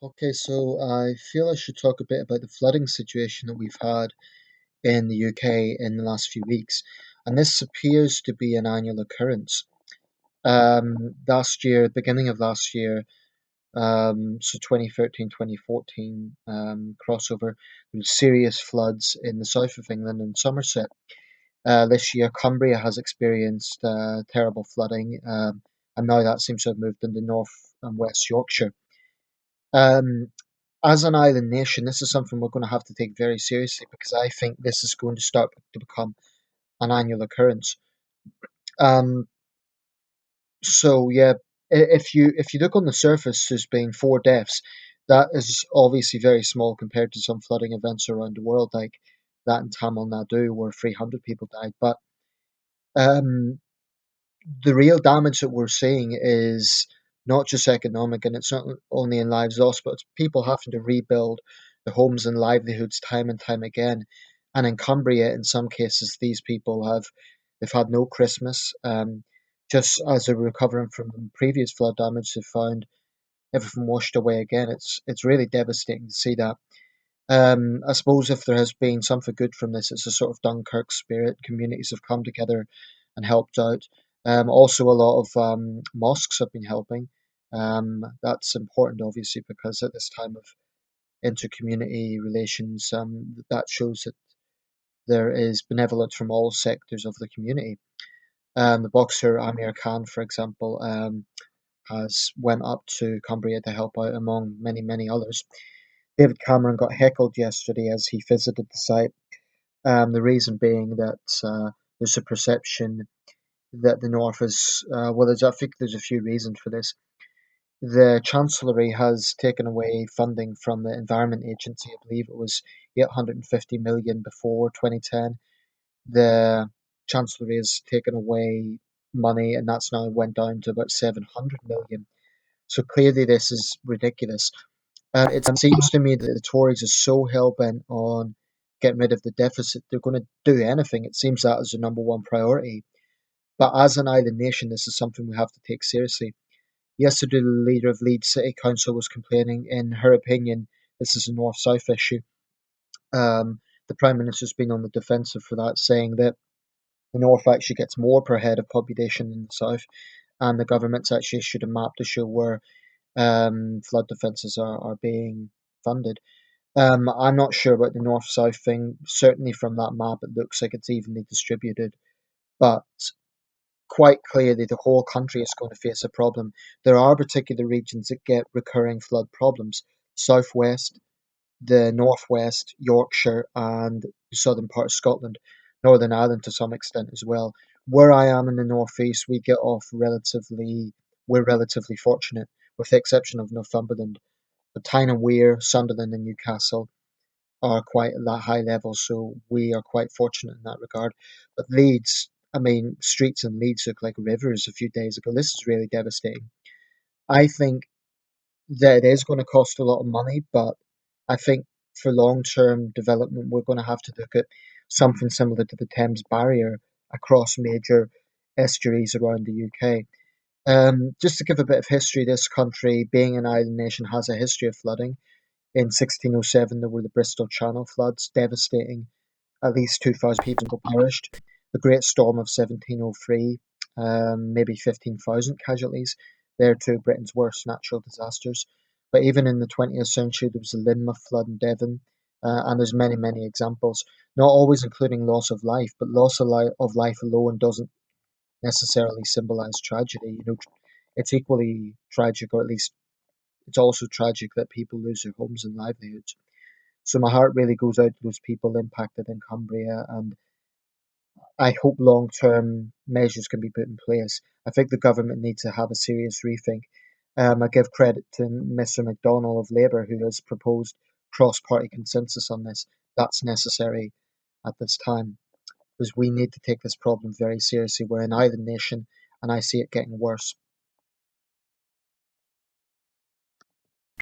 Okay, so I feel I should talk a bit about the flooding situation that we've had in the UK in the last few weeks. And this appears to be an annual occurrence. Last year, beginning of last year, so 2013, 2014 crossover, there was serious floods in the south of England and Somerset. This year, Cumbria has experienced terrible flooding, and now that seems to have moved into North and West Yorkshire. Um, as an island nation, this is something we're going to have to take very seriously because I think this is going to start to become an annual occurrence. Um, so yeah, if you look on the surface, there's been four deaths. That is obviously very small compared to some flooding events around the world, like that in Tamil Nadu, where 300 people died. But um, the real damage that we're seeing is not just economic, and it's not only in lives lost, but it's people having to rebuild their homes and livelihoods time and time again. And in Cumbria, in some cases, these people they've had no Christmas. Just as they're recovering from previous flood damage, they've found everything washed away again. It's really devastating to see that. I suppose if there has been something good from this, it's a sort of Dunkirk spirit. Communities have come together and helped out. Also, a lot of mosques have been helping. That's important, obviously, because at this time of inter-community relations, that shows that there is benevolence from all sectors of the community. The boxer Amir Khan, for example, has went up to Cumbria to help out, among many, many others. David Cameron got heckled yesterday as he visited the site. The reason being that there's a perception that the North is well. I think there's a few reasons for this. The Chancellery has taken away funding from the Environment Agency. I believe it was 850 million before 2010. The Chancellery has taken away money, and that's now went down to about 700 million. So clearly, this is ridiculous. It seems to me that the Tories are so hell bent on getting rid of the deficit, they're going to do anything. It seems that is the number one priority. But as an island nation, this is something we have to take seriously. Yesterday, the leader of Leeds City Council was complaining. In her opinion, this is a north south issue. The Prime Minister's been on the defensive for that, saying that the north actually gets more per head of population than the south, and the government's actually issued a map to show where flood defences are being funded. I'm not sure about the north south thing. Certainly, from that map, it looks like it's evenly distributed, but quite clearly the whole country is going to face a problem. There are particular regions that get recurring flood problems. Southwest, the northwest, Yorkshire, and the southern part of Scotland, Northern Ireland to some extent as well. Where I am in the northeast, we're relatively fortunate, with the exception of Northumberland. But Tyne and Wear, Sunderland, and Newcastle are quite at that high level, so we are quite fortunate in that regard. But Leeds, I mean, streets in Leeds look like rivers a few days ago. This is really devastating. I think that it is going to cost a lot of money, but I think for long term development, we're going to have to look at something similar to the Thames Barrier across major estuaries around the UK. Just to give a bit of history, this country, being an island nation, has a history of flooding. In 1607, there were the Bristol Channel floods, devastating. At least 2,000 people perished. The Great Storm of 1703, maybe 15,000 casualties. They're two of Britain's worst natural disasters. But even in the 20th century, there was the Lynmouth flood in Devon, and there's many, many examples. Not always including loss of life, but of life alone doesn't necessarily symbolize tragedy. It's equally tragic, or at least it's also tragic that people lose their homes and livelihoods. So my heart really goes out to those people impacted in Cumbria, and I hope long-term measures can be put in place. I think the government needs to have a serious rethink. I give credit to Mr. McDonnell of Labour, who has proposed cross-party consensus on this. That's necessary at this time because we need to take this problem very seriously. We're an island nation, and I see it getting worse.